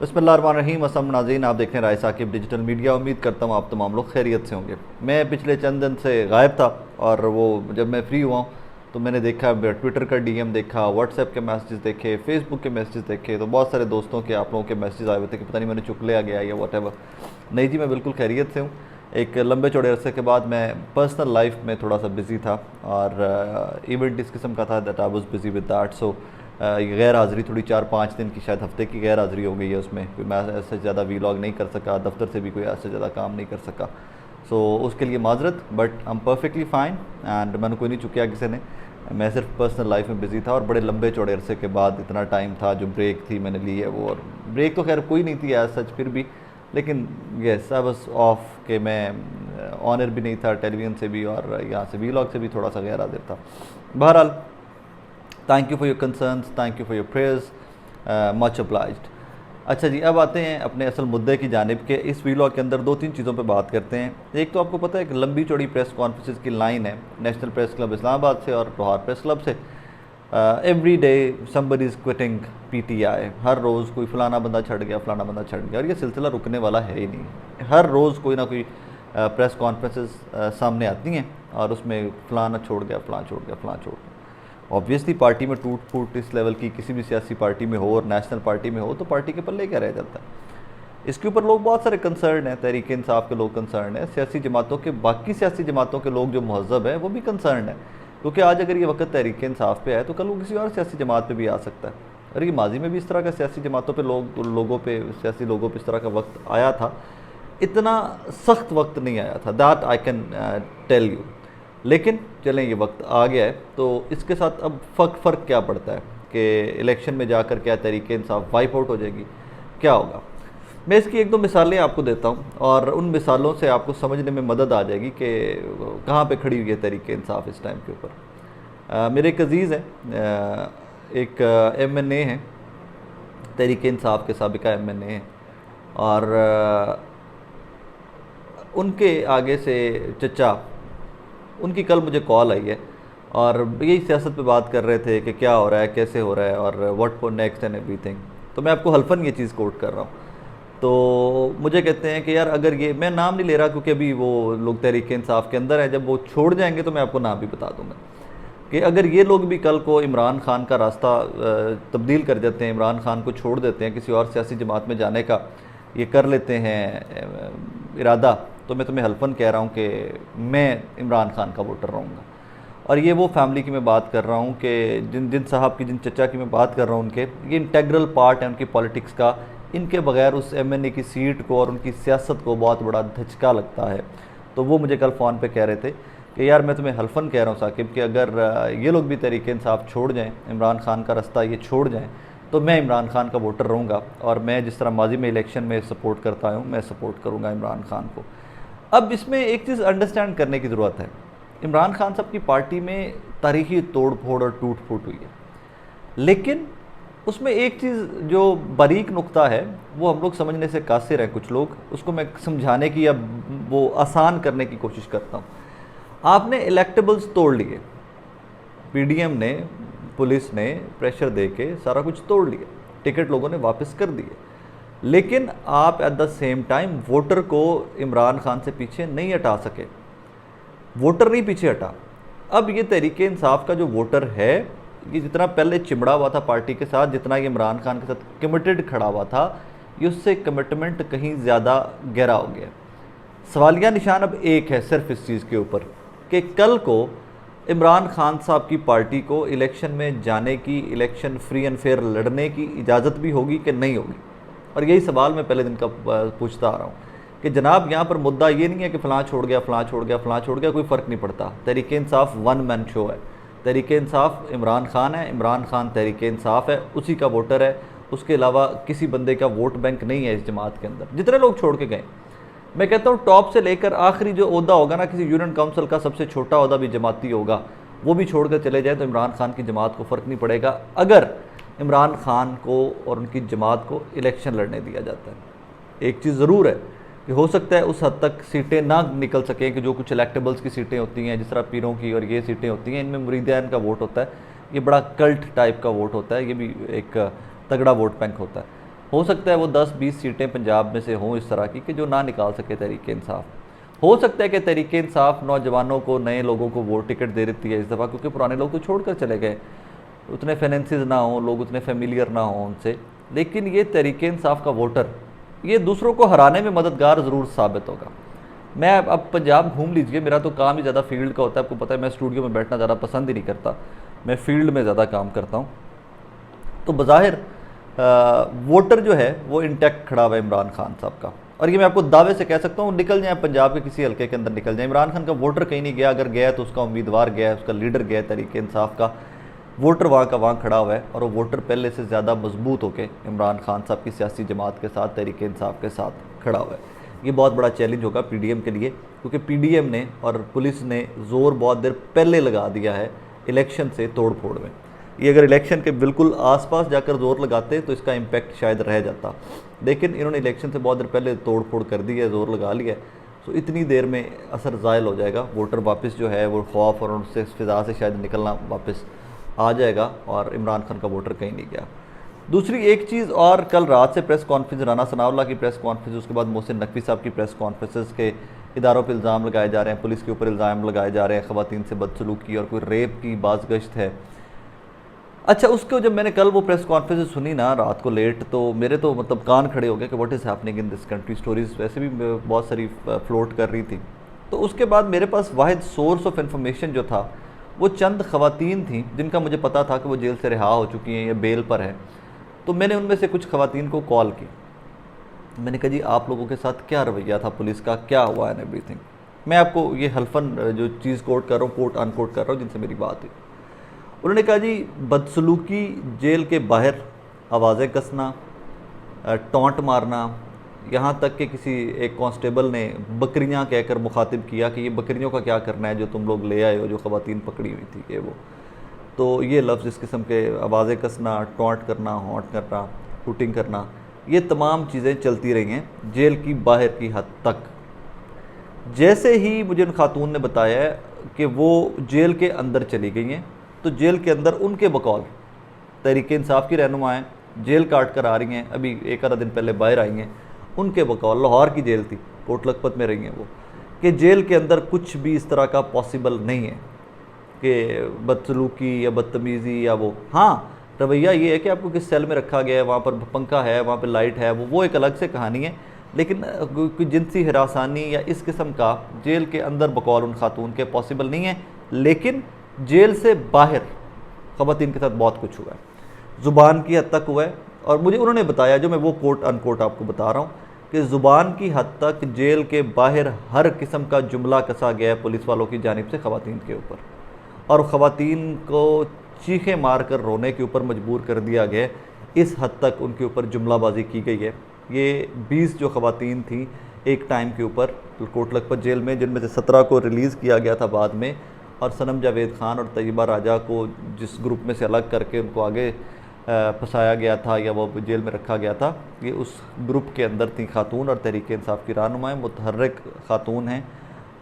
बिस्मिल्लाहिर्रहमानिर्रहीम। अस्सलाम नाज़रीन, आप देख रहे हैं राय साकिब डिजिटल मीडिया। उम्मीद करता हूँ आप तमाम लोग खैरियत से होंगे। मैं पिछले चंद दिन से गायब था और वो जब मैं फ्री हुआ हूँ तो मैंने देखा, ट्विटर का डीएम देखा, व्हाट्सएप के मैसेजेस देखे, फेसबुक के मैसेजेस देखे, तो बहुत सारे दोस्तों के, आप लोगों के मैसेजेस आए हुए थे कि पता नहीं मैंने चुक लिया गया या वट एवर। नहीं जी, मैं बिल्कुल खैरियत से हूँ। एक लंबे चौड़े अरसे के बाद मैं पर्सनल लाइफ में थोड़ा सा बिज़ी था और इवेंट इस किस्म का था that I was busy with that. So गैर हाज़िरी थोड़ी 4-5 दिन की, शायद हफ्ते की गैर हाज़िरी हो गई है उसमें। मैं ऐसे ज़्यादा वीलॉग नहीं कर सका, दफ्तर से भी कोई ऐसे ज़्यादा काम नहीं कर सका। सो उसके लिए माजरत, but I am perfectly fine and मैंने कोई नहीं चुकिया किसी ने। मैं सिर्फ पर्सनल लाइफ में बिज़ी था और बड़े लंबे चौड़े अरसे के बाद इतना टाइम था, जो ब्रेक थी मैंने ली है वो। और ब्रेक तो खैर कोई नहीं थी एज सच फिर भी, लेकिन यस आई वाज ऑफ के मैं ऑनर भी नहीं था टेलीविज़न से भी और यहाँ से वीलॉग से भी थोड़ा सा गैर हाजिर था। बहरहाल, thank you for your concerns, thank you for your prayers, much obliged। अच्छा जी, अब आते हैं अपने असल मुद्दे की जानिब के। इस वीलॉग के अंदर 2-3 चीज़ों पे बात करते हैं। एक तो आपको पता है कि लंबी चौड़ी प्रेस कॉन्फ्रेंस की लाइन है नेशनल प्रेस क्लब इस्लामाबाद से और लाहौर प्रेस क्लब से। Every day somebody is quitting PTI. हर रोज़ कोई फ़लाना बंदा छड़ गया, फ़लाना बंदा छड़ गया, और ये सिलसिला रुकने वाला है ही नहीं। हर रोज़ कोई ना कोई प्रेस कॉन्फ्रेंसेस सामने आती हैं और उसमें फ़लाना छोड़ गया, फ़लाना छोड़ गया, फ़लाना छोड़ गया। ऑब्वियसली पार्टी में टूट फूट इस लेवल की किसी भी सियासी पार्टी में हो और नेशनल पार्टी में हो तो पार्टी के पल्ले क्या रह जाता है। इसके ऊपर लोग बहुत सारे कंसर्न हैं, तहरीक इंसाफ के लोग कंसर्न हैं, सियासी जमातों के, बाकी सियासी जमातों के लोग जो महज़ब हैं वो भी कंसर्न है, क्योंकि आज अगर ये वक्त तहरीक इंसाफ पे है तो कल वो किसी और सियासी जमात पे भी आ सकता है। और ये माजी में भी इस तरह का सियासी जमातों पे लोगों पे, सियासी लोगों पे इस तरह का वक्त आया था। इतना सख्त वक्त नहीं आया था, that I can tell you. लेकिन चलें, ये वक्त आ गया है तो इसके साथ अब फ़र्क क्या पड़ता है कि इलेक्शन में जाकर क्या तहरीक इंसाफ वाइप आउट हो जाएगी, क्या होगा। मैं इसकी 1-2 मिसालें आपको देता हूँ और उन मिसालों से आपको समझने में मदद आ जाएगी कि कहाँ पे खड़ी हुई है तहरीक इंसाफ इस टाइम के ऊपर। मेरे एक अज़ीज़ हैं, एक MNA हैं, तहरीक इंसाफ के साबिका MNA हैं, और उनके आगे से चचा, उनकी कल मुझे कॉल आई है और यही सियासत पे बात कर रहे थे कि क्या हो रहा है, कैसे हो रहा है और what for next and everything. तो मैं आपको हल्फन ये चीज़ कोट कर रहा हूँ। तो मुझे कहते हैं कि यार अगर ये, मैं नाम नहीं ले रहा क्योंकि अभी वो लोग तहरीक इंसाफ के अंदर है, जब वो छोड़ जाएंगे तो मैं आपको नाम भी बता दूंगा, कि अगर ये लोग भी कल को इमरान खान का रास्ता तब्दील कर देते हैं, इमरान खान को छोड़ देते हैं, किसी और सियासी जमात में जाने का ये कर लेते हैं इरादा, तो मैं तुम्हें हल्फन कह रहा हूँ कि मैं इमरान खान का वोटर रहूँगा। और ये वो फैमिली की मैं बात कर रहा हूँ कि जिन साहब की, जिन चचा की मैं बात कर रहा हूँ, उनके ये इंटेग्रल पार्ट है उनकी पॉलिटिक्स का। इनके बगैर उस MNA की सीट को और उनकी सियासत को बहुत बड़ा धचका लगता है। तो वो मुझे कल फ़ोन पे कह रहे थे कि यार मैं तुम्हें हल्फन कह रहा हूँ साकिब कि अगर ये लोग भी तहरीक इंसाफ छोड़ जाएँ, इमरान खान का रास्ता ये छोड़ जाएँ, तो मैं इमरान खान का वोटर रहूँगा और मैं जिस तरह माजी में इलेक्शन में सपोर्ट करता हूँ, मैं सपोर्ट करूँगा इमरान खान को। अब इसमें एक चीज़ अंडरस्टैंड करने की ज़रूरत है, इमरान खान साहब की पार्टी में तारीखी तोड़ फोड़ और टूट फूट हुई है, लेकिन उसमें एक चीज़ जो बारीक नुक्ता है वो हम लोग समझने से कासिर हैं कुछ लोग, उसको मैं समझाने की या वो आसान करने की कोशिश करता हूँ। आपने इलेक्टेबल्स तोड़ लिए, PDM ने, पुलिस ने प्रेशर दे के सारा कुछ तोड़ लिया, टिकट लोगों ने वापस कर दिए, लेकिन आप at the same time voter को इमरान खान से पीछे नहीं हटा सके। वोटर नहीं पीछे हटा। अब ये तहरीक इंसाफ का जो वोटर है, ये जितना पहले चिमड़ा हुआ था पार्टी के साथ, जितना ये इमरान खान के साथ कमिटेड खड़ा हुआ था, ये उससे कमिटमेंट कहीं ज़्यादा गहरा हो गया। सवालिया निशान अब एक है सिर्फ इस चीज़ के ऊपर कि कल को इमरान खान साहब की पार्टी को इलेक्शन में जाने की, इलेक्शन फ्री एंड फेयर लड़ने की इजाज़त भी होगी कि नहीं होगी। और यही सवाल मैं पहले दिन का पूछता आ रहा हूँ कि जनाब यहाँ पर मुद्दा ये नहीं है कि फ़लाँ छोड़ गया, फ़लाँ छोड़ गया, फ़लाँ छोड़ गया, कोई फ़र्क नहीं पड़ता। Tehreek Insaf one man show है। तहरीक इंसाफ इमरान खान है, इमरान खान तहरीक इंसाफ है, उसी का वोटर है। उसके अलावा किसी बंदे का वोट बैंक नहीं है इस जमात के अंदर। जितने लोग छोड़ के गए, मैं कहता हूँ टॉप से लेकर आखिरी जो ओहदा होगा ना, किसी यूनियन काउंसिल का सबसे छोटा ओहदा भी जमाती होगा, वो भी छोड़ कर चले जाए तो इमरान खान की जमात को फ़र्क नहीं पड़ेगा, अगर इमरान खान को और उनकी जमात को इलेक्शन लड़ने दिया जाता है। एक चीज़ ज़रूर है कि हो सकता है उस हद तक सीटें ना निकल सकें कि जो कुछ इलेक्टेबल्स की सीटें होती हैं, जिस तरह पीरों की और ये सीटें होती हैं, इनमें मुरीदान का वोट होता है, ये बड़ा कल्ट टाइप का वोट होता है, ये भी एक तगड़ा वोट बैंक होता है। हो सकता है वो 10-20 सीटें पंजाब में से हों इस तरह की कि जो ना निकाल सके तहरीक इंसाफ। हो सकता है कि तहरीक इंसाफ नौजवानों को, नए लोगों को वोट टिकट दे देती है इस दफ़ा, क्योंकि पुराने लोग तो छोड़ कर चले गए, उतने फाइनेंसिस ना हों, लोग उतने फेमिलियर ना हों उनसे। लेकिन ये तहरीक इंसाफ का वोटर ये दूसरों को हराने में मददगार ज़रूर साबित होगा। मैं अब पंजाब घूम लीजिए, मेरा तो काम ही ज़्यादा फील्ड का होता है, आपको पता है मैं स्टूडियो में बैठना ज़्यादा पसंद ही नहीं करता, मैं फील्ड में ज़्यादा काम करता हूँ। तो बज़ाहिर वोटर जो है वो इंटैक्ट खड़ा हुआ है इमरान खान साहब का, और ये मैं आपको दावे से कह सकता हूँ, निकल जाए पंजाब के किसी हल्के के अंदर निकल जाए, इमरान खान का वोटर कहीं नहीं गया, अगर गया तो उसका उम्मीदवार गया है, उसका लीडर गया है, तहरीक इंसाफ का वोटर वहाँ का वहाँ खड़ा हुआ है, और वो वोटर पहले से ज़्यादा मजबूत होकर इमरान खान साहब की सियासी जमात के साथ, तहरीक इंसाफ के साथ खड़ा हुआ है। ये बहुत बड़ा चैलेंज होगा पीडीएम के लिए, क्योंकि पीडीएम ने और पुलिस ने ज़ोर बहुत देर पहले लगा दिया है इलेक्शन से तोड़ फोड़ में। ये अगर इलेक्शन के बिल्कुल आसपास जाकर ज़ोर लगाते तो इसका इम्पैक्ट शायद रह जाता, लेकिन इन्होंने इलेक्शन से बहुत देर पहले तोड़ फोड़ कर दी है, ज़ोर लगा लिया है, तो इतनी देर में असर ज़ायल हो जाएगा, वोटर वापस जो है वो खौफ और उनसे फिजा से शायद निकलना वापस आ जाएगा, और इमरान खान का वोटर कहीं नहीं गया। दूसरी एक चीज़ और, कल रात से प्रेस कॉन्फ्रेंस, राना सनाउल्लाह की प्रेस कॉन्फ्रेंस, उसके बाद मोहसिन नकवी साहब की प्रेस कॉन्फ्रेंसेस के इदारों पर इल्ज़ाम लगाए जा रहे हैं, पुलिस के ऊपर इल्ज़ाम लगाए जा रहे हैं ख़वातीन से बदसलूकी और कोई रेप की बाज़गश्त है। अच्छा, उसको जब मैंने कल वो प्रेस कॉन्फ्रेंस सुनी ना रात को लेट, तो मेरे तो मतलब कान खड़े हो गए कि what is happening in this country. Stories वैसे भी बहुत सारी फ्लोट कर रही थी, तो उसके बाद मेरे पास वाहिद सोर्स ऑफ इन्फॉर्मेशन जो था वो चंद ख़वातीन थी जिनका मुझे पता था कि वो जेल से रिहा हो चुकी हैं या बेल पर है। तो मैंने उनमें से कुछ ख़वातीन को कॉल की, मैंने कहा जी आप लोगों के साथ क्या रवैया था पुलिस का, क्या हुआ एंड एवरीथिंग। मैं आपको ये हल्फन जो चीज़ कोट कर रहा हूँ, कोट अनकोट कर रहा हूँ, जिनसे मेरी बात हुई। उन्होंने कहा जी बदसलूकी जेल के बाहर आवाज़ें कसना, टॉन्ट मारना, यहाँ तक कि किसी एक कांस्टेबल ने बकरियाँ कहकर मुखातिब किया कि ये बकरियों का क्या करना है जो तुम लोग ले आए हो, जो ख़वातीन पकड़ी हुई थी ये वो। तो ये लफ्ज़, इस किस्म के आवाज़ें कसना, टॉन्ट करना, हॉन्ट करना, हुटिंग करना, ये तमाम चीज़ें चलती रही हैं जेल की बाहर की हद तक। जैसे ही मुझे उन खातून ने बताया कि वो जेल के अंदर चली गई हैं, तो जेल के अंदर उनके बकौल तहरीक इंसाफ की रहनुमाएँ जेल काट कर आ रही हैं, अभी एक आधा दिन पहले बाहर आई हैं, उनके बकौल, लाहौर की जेल थी, कोट लखपत में रही हैं वो, कि जेल के अंदर कुछ भी इस तरह का पॉसिबल नहीं है कि बदसलूकी या बदतमीज़ी या वो। हाँ, रवैया ये है कि आपको किस सेल में रखा गया है, वहाँ पर पंखा है, वहाँ पर लाइट है, वो एक अलग से कहानी है, लेकिन कोई जिनसी हिरासानी या इस किस्म का जेल के अंदर बकौल उन खातून के पॉसिबल नहीं है। लेकिन जेल से बाहर ख़वातीन के साथ बहुत कुछ हुआ है, ज़ुबान की हद तक हुआ है, और मुझे उन्होंने बताया, जो मैं वो कोट अनकोट आपको बता रहा हूँ, कि ज़ुबान की हद तक जेल के बाहर हर किस्म का जुमला कसा गया है पुलिस वालों की जानिब से ख़वातीन के ऊपर, और ख़वातीन को चीखें मार कर रोने के ऊपर मजबूर कर दिया गया, इस हद तक उनके ऊपर जुमलाबाजी की गई है। ये 20 जो ख़वातीन थी एक टाइम के ऊपर कोट लखपत जेल में, जिनमें से 17 को रिलीज़ किया गया था बाद में, और सनम जावेद ख़ान और तैयबा राजा को जिस ग्रुप में से अलग करके उनको आगे फंसाया गया था या वो जेल में रखा गया था, ये उस ग्रुप के अंदर थी खातून, और तहरीक इंसाफ की रहनुमाएँ मुतहर्रिक खातून हैं,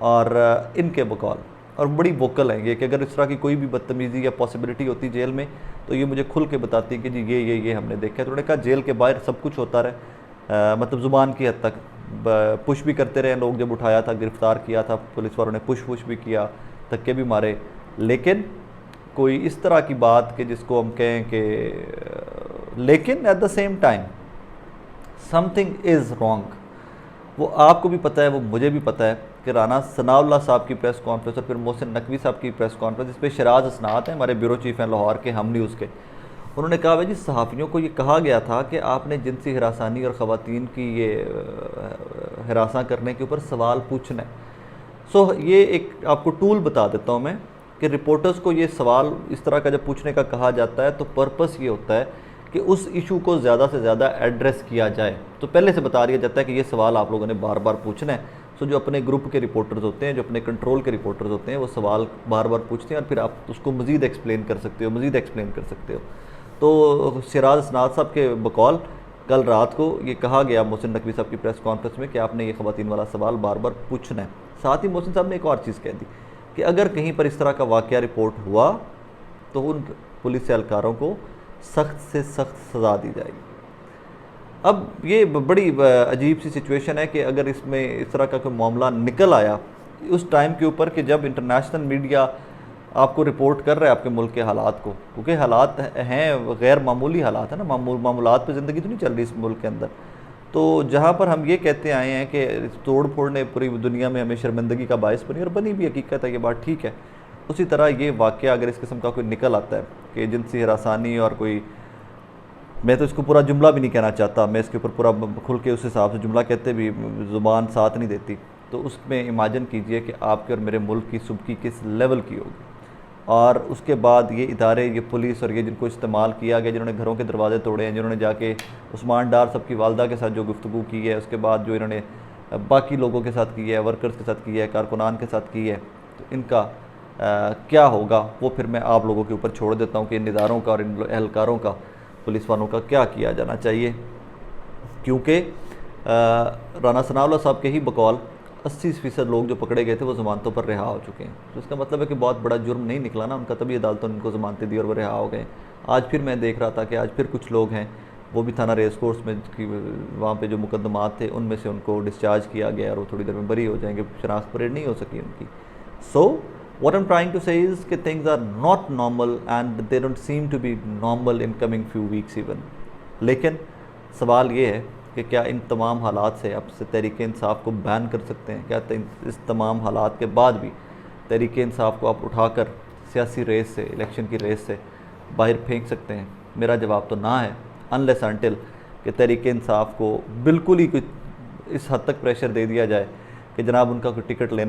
और इनके बकौल और बड़ी वोकल हैं ये, कि अगर इस तरह की कोई भी बदतमीज़ी या पॉसिबिलिटी होती जेल में तो ये मुझे खुल के बताती कि जी ये हमने देखा है। तो उन्होंने कहा जेल के बाहर सब कुछ होता रहे, मतलब ज़ुबान की हद तक पुश भी करते रहे लोग, जब उठाया था, गिरफ़्तार किया था पुलिस वालों ने, पुश भी किया, धक्के भी मारे, लेकिन कोई इस तरह की बात कि जिसको हम कहें कि, लेकिन at the same time something is wrong. वो आपको भी पता है, वो मुझे भी पता है कि राना सनाउल्लाह साहब की प्रेस कॉन्फ्रेंस और फिर मोहसिन नकवी साहब की प्रेस कॉन्फ्रेंस, इस पर शराज हसनात हैं, हमारे ब्यूरो चीफ हैं लाहौर के, हम न्यूज़ के, उन्होंने कहा भाई जी सहाफ़ियों को ये कहा गया था कि आपने जिनसी हिरासानी और ख़वातीन की ये हिरासा करने के ऊपर सवाल पूछना है। सो ये एक आपको टूल बता देता हूँ मैं, कि रिपोर्टर्स को ये सवाल इस तरह का जब पूछने का कहा जाता है तो पर्पस ये होता है कि उस इशू को ज़्यादा से ज़्यादा एड्रेस किया जाए। तो पहले से बता दिया जाता है कि ये सवाल आप लोगों ने बार बार पूछना है। सो जो अपने ग्रुप के रिपोर्टर्स होते हैं, जो अपने कंट्रोल के रिपोर्टर्स होते हैं, वो सवाल बार बार पूछते हैं और फिर आप उसको मज़ीद एक्सप्लेन कर सकते हो, मज़ीद एक्सप्लेन कर सकते हो। तो सिराज हसनात साहब के बकौल कल रात को ये कहा गया मोहसिन नकवी साहब की प्रेस कॉन्फ्रेंस में कि आपने ये ख़वातीन वाला सवाल बार बार पूछना है। साथ ही मोहसिन साहब ने एक और चीज़ कह दी कि अगर कहीं पर इस तरह का वाक़या रिपोर्ट हुआ तो उन पुलिस एहलकारों को सख्त से सख्त सज़ा दी जाएगी। अब ये बड़ी अजीब सी सिचुएशन है कि अगर इसमें इस तरह का कोई मामला निकल आया उस टाइम के ऊपर कि जब इंटरनेशनल मीडिया आपको रिपोर्ट कर रहा है आपके मुल्क के हालात को, क्योंकि हालात हैं गैर मामूली हालात है ना, मामूलात पे ज़िंदगी तो नहीं चल रही इस मुल्क के अंदर। तो जहाँ पर हम ये कहते आए हैं कि तोड़ फोड़ ने पूरी दुनिया में हमें शर्मिंदगी का बायस बनी, और बनी भी, हकीकत है, ये बात ठीक है। उसी तरह ये वाक़या अगर इस किस्म का कोई निकल आता है कि जिनसी हरासानी और कोई, मैं तो इसको पूरा जुमला भी नहीं कहना चाहता, मैं इसके ऊपर पूरा खुल के उस हिसाब से जुमला कहते भी ज़ुबान साथ नहीं देती, तो उसमें इमेजिन कीजिए कि आपके और मेरे मुल्क की सुबकी किस लेवल की होगी। और उसके बाद ये इदारे, ये पुलिस और ये जिनको इस्तेमाल किया गया, जिन्होंने घरों के दरवाजे तोड़े हैं, जिन्होंने जाके उस्मान डार साहब की वालदा के साथ जो गुफ्तगू की है, उसके बाद जो इन्होंने बाकी लोगों के साथ की है, वर्कर्स के साथ की है, कारकुनान के साथ की है, तो इनका क्या होगा वो फिर मैं आप लोगों के ऊपर छोड़ देता हूँ कि इन इदारों का और इन एहलकारों का, पुलिस वालों का क्या किया जाना चाहिए। क्योंकि राना सनाउल्लाह साहब के ही बकौल 80% लोग जो पकड़े गए थे वो ज़मानतों पर रिहा हो चुके हैं, तो इसका मतलब है कि बहुत बड़ा जुर्म नहीं निकला ना उनका, तभी अदालतों ने उनको ज़मानतें दी और वो रिहा हो गए। आज फिर मैं देख रहा था कि आज फिर कुछ लोग हैं, वो भी थाना रेस कोर्स में वहाँ पे जो मुकदमात थे उनमें से उनको डिस्चार्ज किया गया और वो थोड़ी देर में बरी हो जाएंगे, शनाख्त परेड नहीं हो सकी उनकी। सो what I'm trying to say is कि things are not normal and they don't seem to be normal in coming few weeks even। लेकिन सवाल ये है कि क्या इन तमाम हालात से आप से तहरीक इंसाफ को बैन कर सकते हैं? क्या इस तमाम हालात के बाद भी तहरीक इंसाफ को आप उठाकर सियासी रेस से, इलेक्शन की रेस से बाहर फेंक सकते हैं? मेरा जवाब तो ना है, अनलेस अनटिल कि तहरीक इंसाफ को बिल्कुल ही कुछ इस हद तक प्रेशर दे दिया जाए कि जनाब उनका कोई टिकट लेने